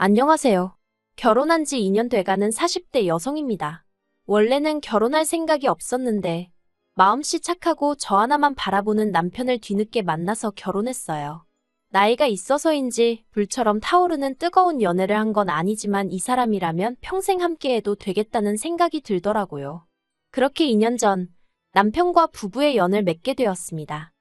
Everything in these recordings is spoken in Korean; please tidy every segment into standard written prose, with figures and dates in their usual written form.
안녕하세요. 결혼한 지 2년 돼가는 40대 여성입니다. 원래는 결혼할 생각이 없었는데 마음씨 착하고 저 하나만 바라보는 남편을 뒤늦게 만나서 결혼했어요. 나이가 있어서인지 불처럼 타오르는 뜨거운 연애를 한 건 아니지만 이 사람이라면 평생 함께해도 되겠다는 생각이 들더라고요. 그렇게 2년 전 남편과 부부의 연을 맺게 되었습니다.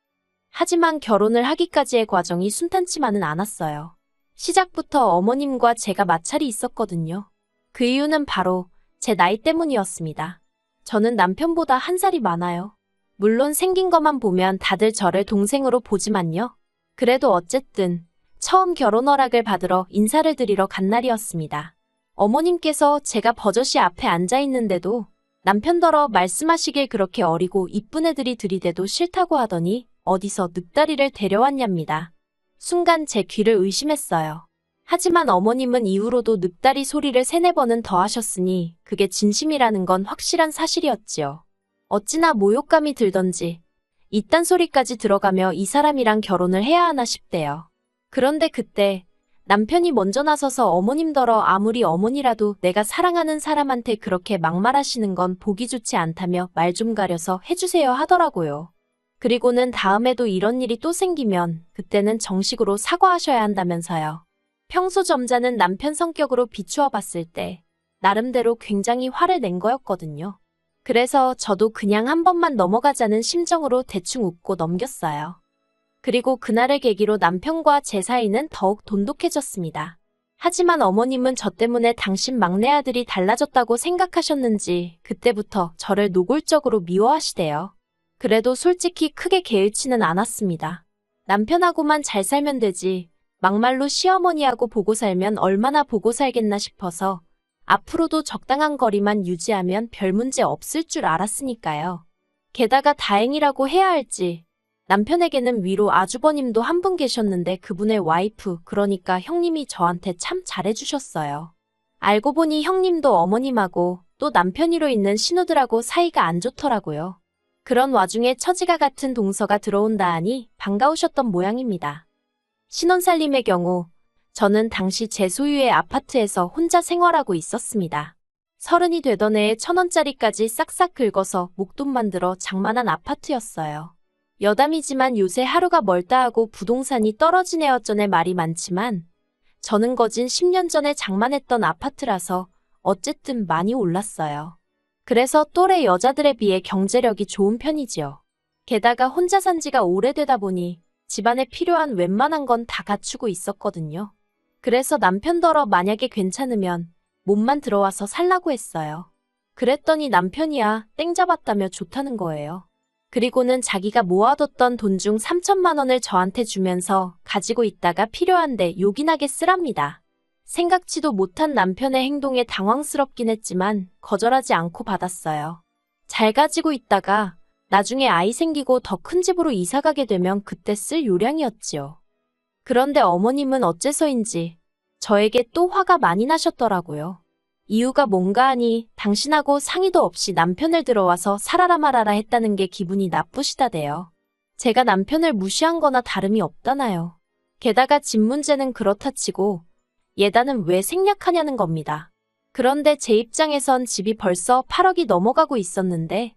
하지만 결혼을 하기까지의 과정이 순탄치만은 않았어요. 시작부터 어머님과 제가 마찰이 있었거든요. 그 이유는 바로 제 나이 때문이었습니다. 저는 남편보다 한 살이 많아요. 물론 생긴 것만 보면 다들 저를 동생으로 보지만요. 그래도 어쨌든 처음 결혼 허락을 받으러 인사를 드리러 간 날이었습니다. 어머님께서 제가 버젓이 앞에 앉아 있는데도 남편더러 말씀하시길 그렇게 어리고 이쁜 애들이 들이대도 싫다고 하더니 어디서 늑다리를 데려왔냐입니다. 순간 제 귀를 의심했어요. 하지만 어머님은 이후로도 늑다리 소리를 3-4번은 더 하셨으니 그게 진심이라는 건 확실한 사실이었지요. 어찌나 모욕감이 들던지 이딴 소리까지 들어가며 이 사람이랑 결혼을 해야 하나 싶대요. 그런데 그때 남편이 먼저 나서서 어머님더러 아무리 어머니라도 내가 사랑하는 사람한테 그렇게 막말하시는 건 보기 좋지 않다며 말 좀 가려서 해주세요 하더라고요. 그리고는 다음에도 이런 일이 또 생기면 그때는 정식으로 사과하셔야 한다면서요. 평소 점잖은 남편 성격으로 비추어 봤을 때 나름대로 굉장히 화를 낸 거였거든요. 그래서 저도 그냥 한 번만 넘어가자는 심정으로 대충 웃고 넘겼어요. 그리고 그날을 계기로 남편과 제 사이는 더욱 돈독해졌습니다. 하지만 어머님은 저 때문에 당신 막내 아들이 달라졌다고 생각하셨는지 그때부터 저를 노골적으로 미워하시대요. 그래도 솔직히 크게 개의치는 않았습니다. 남편하고만 잘 살면 되지 막말로 시어머니하고 보고 살면 얼마나 보고 살겠나 싶어서 앞으로도 적당한 거리만 유지하면 별 문제 없을 줄 알았으니까요. 게다가 다행이라고 해야 할지 남편에게는 위로 아주버님도 한 분 계셨는데 그분의 와이프 그러니까 형님이 저한테 참 잘해주셨어요. 알고 보니 형님도 어머님하고 또 남편이로 있는 신우들하고 사이가 안 좋더라고요. 그런 와중에 처지가 같은 동서가 들어온다 하니 반가우셨던 모양입니다. 신혼살림의 경우 저는 당시 제 소유의 아파트에서 혼자 생활하고 있었습니다. 30이 되던 해에 1,000원짜리까지 싹싹 긁어서 목돈 들어 장만한 아파트였어요. 여담이지만 요새 하루가 멀다 하고 부동산이 떨어지네 어쩌네 말이 많지만 저는 거진 10년 전에 장만했던 아파트라서 어쨌든 많이 올랐어요. 그래서 또래 여자들에 비해 경제력이 좋은 편이지요. 게다가 혼자 산 지가 오래되다 보니 집안에 필요한 웬만한 건 다 갖추고 있었거든요. 그래서 남편더러 만약에 괜찮으면 몸만 들어와서 살라고 했어요. 그랬더니 남편이야 땡 잡았다며 좋다는 거예요. 그리고는 자기가 모아뒀던 돈 중 3천만 원을 저한테 주면서 가지고 있다가 필요한데 요긴하게 쓰랍니다. 생각지도 못한 남편의 행동에 당황스럽긴 했지만 거절하지 않고 받았어요. 잘 가지고 있다가 나중에 아이 생기고 더 큰 집으로 이사가게 되면 그때 쓸 요량이었지요. 그런데 어머님은 어째서인지 저에게 또 화가 많이 나셨더라고요. 이유가 뭔가 하니 당신하고 상의도 없이 남편을 들어와서 살아라 말아라 했다는 게 기분이 나쁘시다대요. 제가 남편을 무시한 거나 다름이 없다나요. 게다가 집 문제는 그렇다 치고 예단은 왜 생략하냐는 겁니다. 그런데 제 입장에선 집이 벌써 8억이 넘어가고 있었는데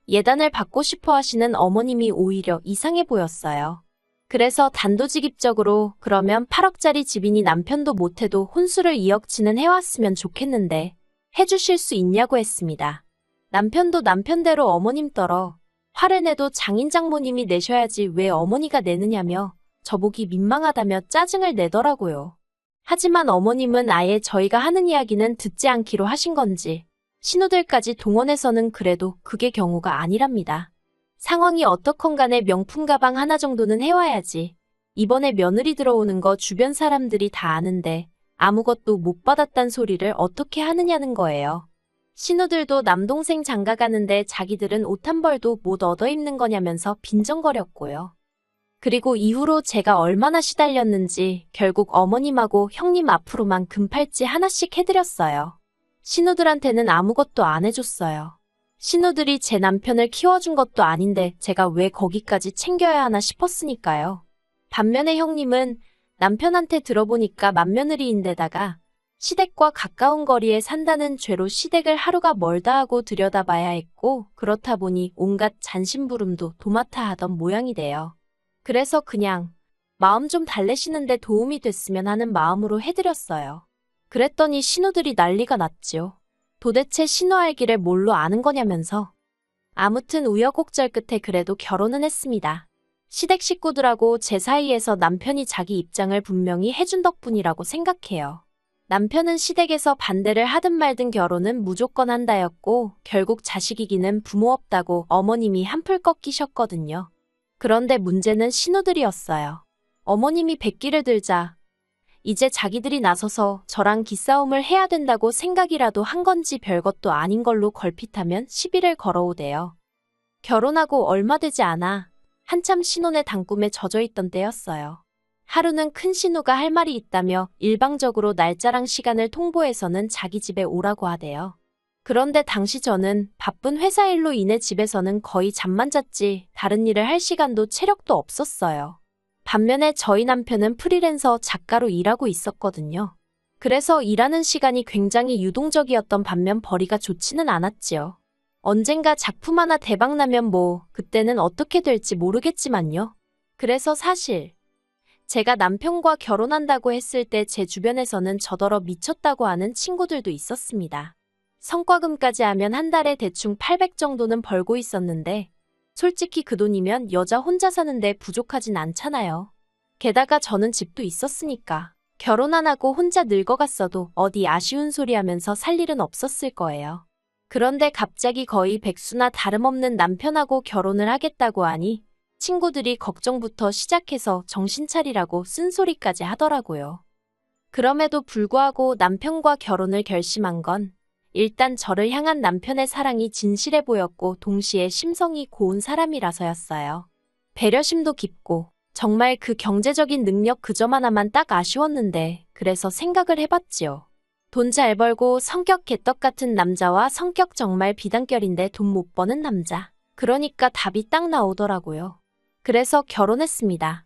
예단을 받고 싶어 하시는 어머님이 오히려 이상해 보였어요. 그래서 단도직입적으로 그러면 8억짜리 집이니 남편도 못해도 혼수를 2억치는 해왔으면 좋겠는데 해주실 수 있냐고 했습니다. 남편도 남편대로 어머님 떨어 화를 내도 장인 장모님이 내셔야지 왜 어머니가 내느냐며 저보기 민망하다며 짜증을 내더라고요. 하지만 어머님은 아예 저희가 하는 이야기는 듣지 않기로 하신 건지 신우들까지 동원해서는 그래도 그게 경우가 아니랍니다. 상황이 어떻건 간에 명품 가방 하나 정도는 해와야지. 이번에 며느리 들어오는 거 주변 사람들이 다 아는데 아무것도 못 받았단 소리를 어떻게 하느냐는 거예요. 신우들도 남동생 장가 가는데 자기들은 옷 한 벌도 못 얻어 입는 거냐면서 빈정거렸고요. 그리고 이후로 제가 얼마나 시달렸는지 결국 어머님하고 형님 앞으로만 금팔찌 하나씩 해드렸어요. 신우들한테는 아무것도 안 해줬어요. 신우들이 제 남편을 키워준 것도 아닌데 제가 왜 거기까지 챙겨야 하나 싶었으니까요. 반면에 형님은 남편한테 들어보니까 맏며느리인데다가 시댁과 가까운 거리에 산다는 죄로 시댁을 하루가 멀다 하고 들여다봐야 했고, 그렇다 보니 온갖 잔심부름도 도맡아 하던 모양이 돼요. 그래서 그냥 마음 좀 달래시는데 도움이 됐으면 하는 마음으로 해드렸어요. 그랬더니 신우들이 난리가 났지요. 도대체 신우 알기를 뭘로 아는 거냐면서. 아무튼 우여곡절 끝에 그래도 결혼은 했습니다. 시댁 식구들하고 제 사이에서 남편이 자기 입장을 분명히 해준 덕분이라고 생각해요. 남편은 시댁에서 반대를 하든 말든 결혼은 무조건 한다였고, 결국 자식이기는 부모 없다고 어머님이 한풀 꺾이셨거든요. 그런데 문제는 신우들이었어요. 어머님이 백기를 들자 이제 자기들이 나서서 저랑 기싸움을 해야 된다고 생각이라도 한 건지 별것도 아닌 걸로 걸핏하면 시비를 걸어오대요. 결혼하고 얼마 되지 않아 한참 신혼의 단꿈에 젖어있던 때였어요. 하루는 큰 신우가 할 말이 있다며 일방적으로 날짜랑 시간을 통보해서는 자기 집에 오라고 하대요. 그런데 당시 저는 바쁜 회사 일로 인해 집에서는 거의 잠만 잤지 다른 일을 할 시간도 체력도 없었어요. 반면에 저희 남편은 프리랜서 작가로 일하고 있었거든요. 그래서 일하는 시간이 굉장히 유동적이었던 반면 벌이가 좋지는 않았지요. 언젠가 작품 하나 대박나면 그때는 어떻게 될지 모르겠지만요. 그래서 사실 제가 남편과 결혼한다고 했을 때 제 주변에서는 저더러 미쳤다고 하는 친구들도 있었습니다. 성과금까지 하면 한 달에 대충 800 정도는 벌고 있었는데 솔직히 그 돈이면 여자 혼자 사는데 부족하진 않잖아요. 게다가 저는 집도 있었으니까 결혼 안 하고 혼자 늙어갔어도 어디 아쉬운 소리 하면서 살 일은 없었을 거예요. 그런데 갑자기 거의 백수나 다름없는 남편하고 결혼을 하겠다고 하니 친구들이 걱정부터 시작해서 정신 차리라고 쓴소리까지 하더라고요. 그럼에도 불구하고 남편과 결혼을 결심한 건 일단 저를 향한 남편의 사랑이 진실해 보였고 동시에 심성이 고운 사람이라서였어요. 배려심도 깊고 정말 그 경제적인 능력 그 점 하나만 딱 아쉬웠는데 그래서 생각을 해봤지요. 돈 잘 벌고 성격 개떡 같은 남자와 성격 정말 비단결인데 돈 못 버는 남자. 그러니까 답이 딱 나오더라고요. 그래서 결혼했습니다.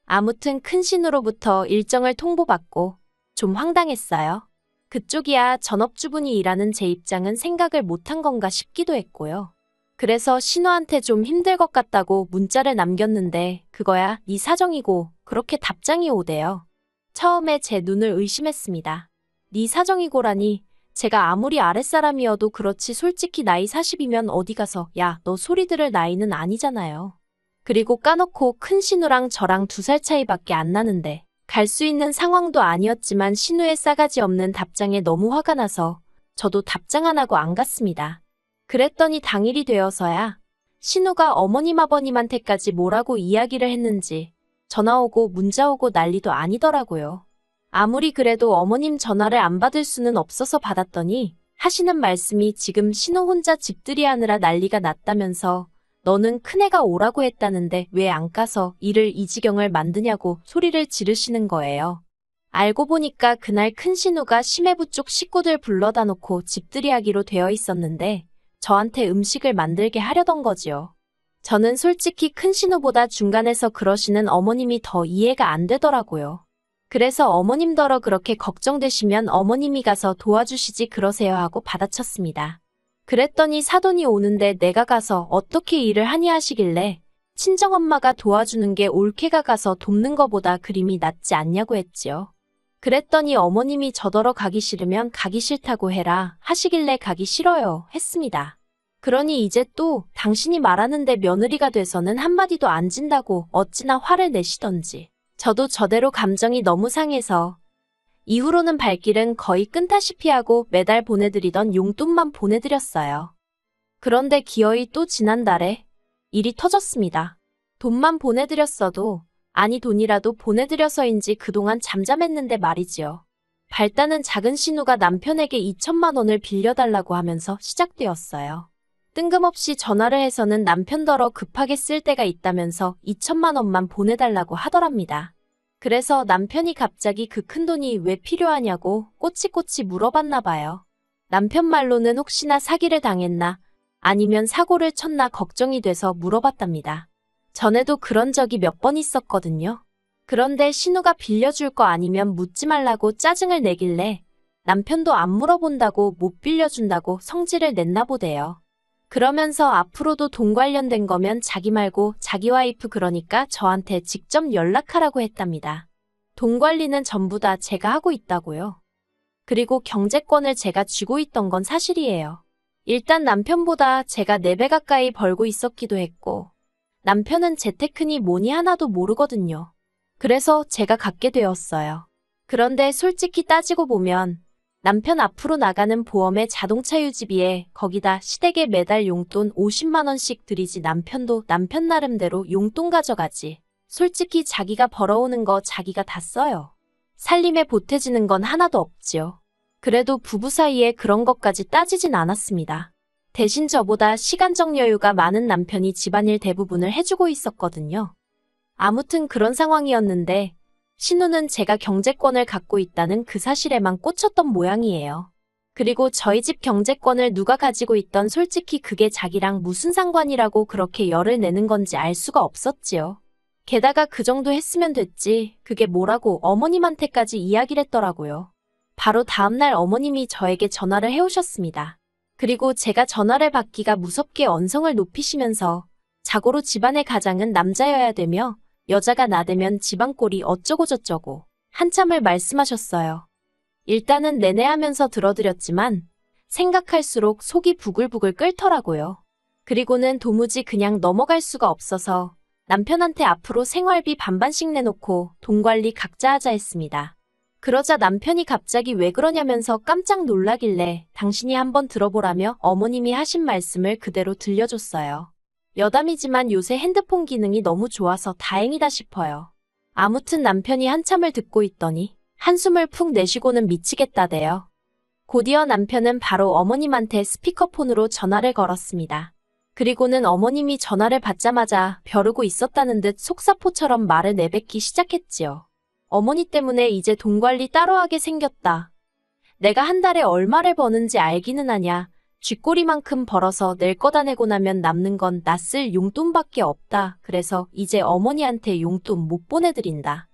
아무튼 큰 신우로부터 일정을 통보받고 좀 황당했어요. 그쪽이야 전업주분이 일하는 제 입장은 생각을 못한 건가 싶기도 했고요. 그래서 신우한테 좀 힘들 것 같다고 문자를 남겼는데 그거야 네 사정이고 그렇게 답장이 오대요. 처음에 제 눈을 의심했습니다. 네 사정이고라니 제가 아무리 아랫사람이어도 그렇지 솔직히 나이 40이면 어디 가서 야, 너 소리 들을 나이는 아니잖아요. 그리고 까놓고 큰 신우랑 저랑 2살 차이밖에 안 나는데 갈 수 있는 상황도 아니었지만 신우의 싸가지 없는 답장에 너무 화가 나서 저도 답장 안 하고 안 갔습니다. 그랬더니 당일이 되어서야 신우가 어머님 아버님한테까지 뭐라고 이야기를 했는지 전화 오고 문자 오고 난리도 아니더라고요. 아무리 그래도 어머님 전화를 안 받을 수는 없어서 받았더니 하시는 말씀이 지금 신우 혼자 집들이 하느라 난리가 났다면서 너는 큰애가 오라고 했다는데 왜 안 가서 일을 이 지경을 만드냐고 소리를 지르시는 거예요. 알고 보니까 그날 큰 신우가 심해부 쪽 식구들 불러다 놓고 집들이 하기로 되어 있었는데 저한테 음식을 만들게 하려던 거지요. 저는 솔직히 큰 신우보다 중간에서 그러시는 어머님이 더 이해가 안 되더라고요. 그래서 어머님더러 그렇게 걱정되시면 어머님이 가서 도와주시지 그러세요 하고 받아쳤습니다. 그랬더니 사돈이 오는데 내가 가서 어떻게 일을 하니 하시길래 친정엄마가 도와주는 게 옳게가 가서 돕는 거보다 그림이 낫지 않냐고 했지요. 그랬더니 어머님이 저더러 가기 싫으면 가기 싫다고 해라 하시길래 가기 싫어요 했습니다. 그러니 이제 또 당신이 말하는데 며느리가 돼서는 한마디도 안 진다고 어찌나 화를 내시던지. 저도 저대로 감정이 너무 상해서 이후로는 발길은 거의 끊다시피 하고 매달 보내드리던 용돈만 보내드렸어요. 그런데 기어이 또 지난달에 일이 터졌습니다. 돈만 보내드렸어도 아니 돈이라도 보내드려서인지 그동안 잠잠했는데 말이지요. 발단은 작은 신우가 남편에게 2천만 원을 빌려달라고 하면서 시작되었어요. 뜬금없이 전화를 해서는 남편더러 급하게 쓸 때가 있다면서 2천만 원만 보내달라고 하더랍니다. 그래서 남편이 갑자기 그 큰돈이 왜 필요하냐고 꼬치꼬치 물어봤나 봐요. 남편 말로는 혹시나 사기를 당했나 아니면 사고를 쳤나 걱정이 돼서 물어봤답니다. 전에도 그런 적이 몇 번 있었거든요. 그런데 신우가 빌려줄 거 아니면 묻지 말라고 짜증을 내길래 남편도 안 물어본다고 못 빌려준다고 성질을 냈나 보대요. 그러면서 앞으로도 돈 관련된 거면 자기 말고 자기 와이프 그러니까 저한테 직접 연락하라고 했답니다. 돈 관리는 전부 다 제가 하고 있다고요. 그리고 경제권을 제가 쥐고 있던 건 사실이에요. 일단 남편보다 제가 4배 가까이 벌고 있었기도 했고 남편은 재테크니 뭐니 하나도 모르거든요. 그래서 제가 갖게 되었어요. 그런데 솔직히 따지고 보면 남편 앞으로 나가는 보험에 자동차 유지비에 거기다 시댁에 매달 용돈 50만 원씩 들이지 남편도 남편 나름대로 용돈 가져가지. 솔직히 자기가 벌어오는 거 자기가 다 써요. 살림에 보태지는 건 하나도 없지요. 그래도 부부 사이에 그런 것까지 따지진 않았습니다. 대신 저보다 시간적 여유가 많은 남편이 집안일 대부분을 해주고 있었거든요. 아무튼 그런 상황이었는데 신우는 제가 경제권을 갖고 있다는 그 사실에만 꽂혔던 모양이에요. 그리고 저희 집 경제권을 누가 가지고 있던 솔직히 그게 자기랑 무슨 상관이라고 그렇게 열을 내는 건지 알 수가 없었지요. 게다가 그 정도 했으면 됐지 그게 뭐라고 어머님한테까지 이야기를 했더라고요. 바로 다음날 어머님이 저에게 전화를 해오셨습니다. 그리고 제가 전화를 받기가 무섭게 언성을 높이시면서 자고로 집안의 가장은 남자여야 되며 여자가 나대면 집안 꼴이 어쩌고 저쩌고 한참을 말씀하셨어요. 일단은 내내 하면서 들어드렸지만 생각할수록 속이 부글부글 끓더라고요. 그리고는 도무지 그냥 넘어갈 수가 없어서 남편한테 앞으로 생활비 반반씩 내놓고 돈 관리 각자 하자 했습니다. 그러자 남편이 갑자기 왜 그러냐면서 깜짝 놀라길래 당신이 한번 들어보라며 어머님이 하신 말씀을 그대로 들려줬어요. 여담이지만 요새 핸드폰 기능이 너무 좋아서 다행이다 싶어요. 아무튼 남편이 한참을 듣고 있더니 한숨을 푹 내쉬고는 미치겠다대요. 곧이어 남편은 바로 어머님한테 스피커폰으로 전화를 걸었습니다. 그리고는 어머님이 전화를 받자마자 벼르고 있었다는 듯 속사포처럼 말을 내뱉기 시작했지요. 어머니 때문에 이제 돈 관리 따로 하게 생겼다. 내가 한 달에 얼마를 버는지 알기는 하냐. 쥐꼬리만큼 벌어서 낼 거다 내고 나면 남는 건 나 쓸 용돈밖에 없다. 그래서 이제 어머니한테 용돈 못 보내드린다.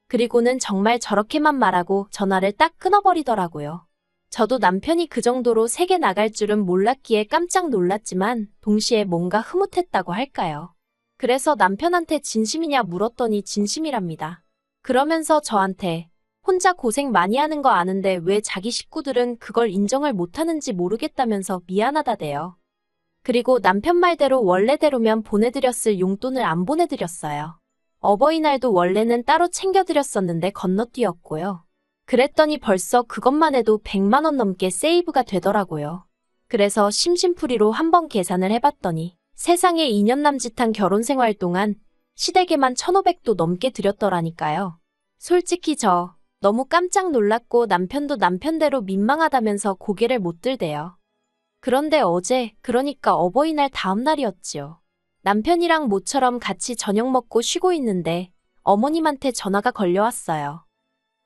그리고는 정말 저렇게만 말하고 전화를 딱 끊어버리더라고요. 저도 남편이 그 정도로 세게 나갈 줄은 몰랐기에 깜짝 놀랐지만 동시에 뭔가 흐뭇했다고 할까요. 그래서 남편한테 진심이냐 물었더니 진심이랍니다. 그러면서 저한테 혼자 고생 많이 하는 거 아는데 왜 자기 식구들은 그걸 인정을 못하는지 모르겠다면서 미안하다대요. 그리고 남편 말대로 원래대로면 보내드렸을 용돈을 안 보내드렸어요. 어버이날도 원래는 따로 챙겨드렸었는데 건너뛰었고요. 그랬더니 벌써 그것만 해도 100만 원 넘게 세이브가 되더라고요. 그래서 심심풀이로 한번 계산을 해봤더니 세상에 2년 남짓한 결혼 생활 동안 시댁에만 1,500도 넘게 드렸더라니까요. 솔직히 저 너무 깜짝 놀랐고 남편도 남편대로 민망하다면서 고개를 못 들대요. 그런데 어제, 그러니까 어버이날 다음 날이었지요. 남편이랑 모처럼 같이 저녁 먹고 쉬고 있는데 어머님한테 전화가 걸려왔어요.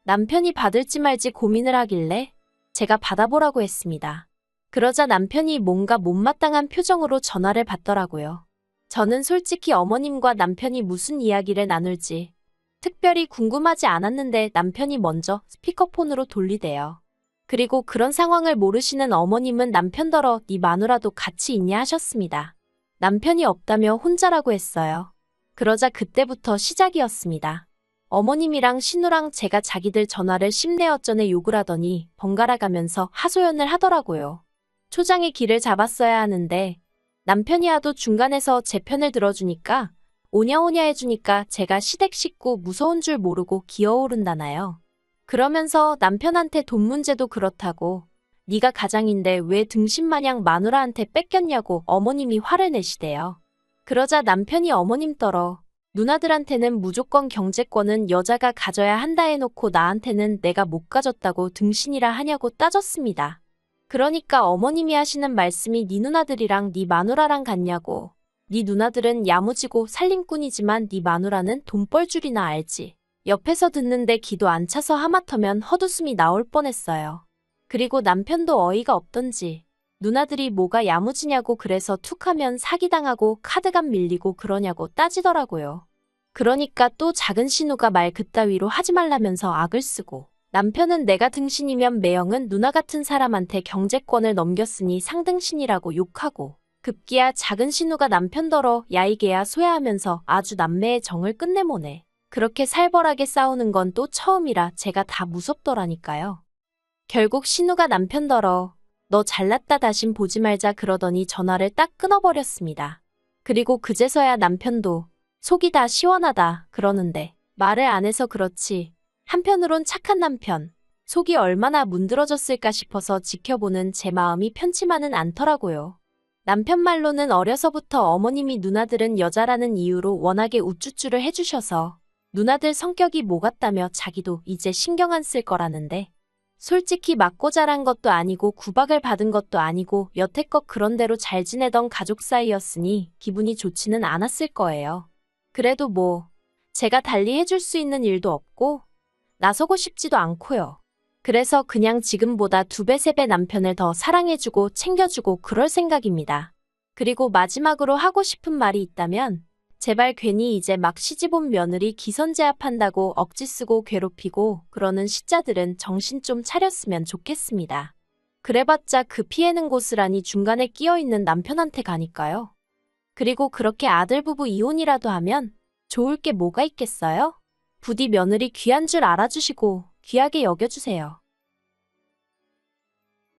남편이 받을지 말지 고민을 하길래 제가 받아보라고 했습니다. 그러자 남편이 뭔가 못마땅한 표정으로 전화를 받더라고요. 저는 솔직히 어머님과 남편이 무슨 이야기를 나눌지 특별히 궁금하지 않았는데 남편이 먼저 스피커폰으로 돌리대요. 그리고 그런 상황을 모르시는 어머님은 남편더러 네 마누라도 같이 있냐 하셨습니다. 남편이 없다며 혼자라고 했어요. 그러자 그때부터 시작이었습니다. 어머님이랑 신우랑 제가 자기들 전화를 10내 어전에 욕을 하더니 번갈아 가면서 하소연을 하더라고요. 초장의 길을 잡았어야 하는데 남편이 하도 중간에서 제 편을 들어주니까 오냐오냐 해주니까 제가 시댁 식구 무서운 줄 모르고 기어오른다나요. 그러면서 남편한테 돈 문제도 그렇다고 네가 가장인데 왜 등신마냥 마누라한테 뺏겼냐고 어머님이 화를 내시대요. 그러자 남편이 어머님 떨어 누나들한테는 무조건 경제권은 여자가 가져야 한다 해놓고 나한테는 내가 못 가졌다고 등신이라 하냐고 따졌습니다. 그러니까 어머님이 하시는 말씀이 네 누나들이랑 네 마누라랑 같냐고. 네 누나들은 야무지고 살림꾼이지만 네 마누라는 돈 벌 줄이나 알지. 옆에서 듣는데 기도 안 차서 하마터면 헛웃음이 나올 뻔했어요. 그리고 남편도 어이가 없던지 누나들이 뭐가 야무지냐고 그래서 툭하면 사기당하고 카드값 밀리고 그러냐고 따지더라고요. 그러니까 또 작은 신우가 말 그따위로 하지 말라면서 악을 쓰고, 남편은 내가 등신이면 매형은 누나 같은 사람한테 경제권을 넘겼으니 상등신이라고 욕하고, 급기야 작은 신우가 남편더러 야이개야 소야하면서 아주 남매의 정을 끝내모네. 그렇게 살벌하게 싸우는 건 또 처음이라 제가 다 무섭더라니까요. 결국 신우가 남편더러 너 잘났다 다신 보지 말자 그러더니 전화를 딱 끊어버렸습니다. 그리고 그제서야 남편도 속이 다 시원하다 그러는데 말을 안 해서 그렇지 한편으론 착한 남편, 속이 얼마나 문드러졌을까 싶어서 지켜보는 제 마음이 편치만은 않더라고요. 남편 말로는 어려서부터 어머님이 누나들은 여자라는 이유로 워낙에 우쭈쭈를 해주셔서 누나들 성격이 뭐 같다며 자기도 이제 신경 안 쓸 거라는데 솔직히 맞고 자란 것도 아니고 구박을 받은 것도 아니고 여태껏 그런 대로 잘 지내던 가족 사이였으니 기분이 좋지는 않았을 거예요. 그래도 뭐 제가 달리 해줄 수 있는 일도 없고 나서고 싶지도 않고요. 그래서 그냥 지금보다 2배, 3배 남편을 더 사랑해주고 챙겨주고 그럴 생각입니다. 그리고 마지막으로 하고 싶은 말이 있다면 제발 괜히 이제 막 시집온 며느리 기선제압한다고 억지 쓰고 괴롭히고 그러는 시자들은 정신 좀 차렸으면 좋겠습니다. 그래봤자 그 피해는 고스란히 중간에 끼어있는 남편한테 가니까요. 그리고 그렇게 아들 부부 이혼이라도 하면 좋을 게 뭐가 있겠어요? 부디 며느리 귀한 줄 알아주시고 귀하게 여겨주세요.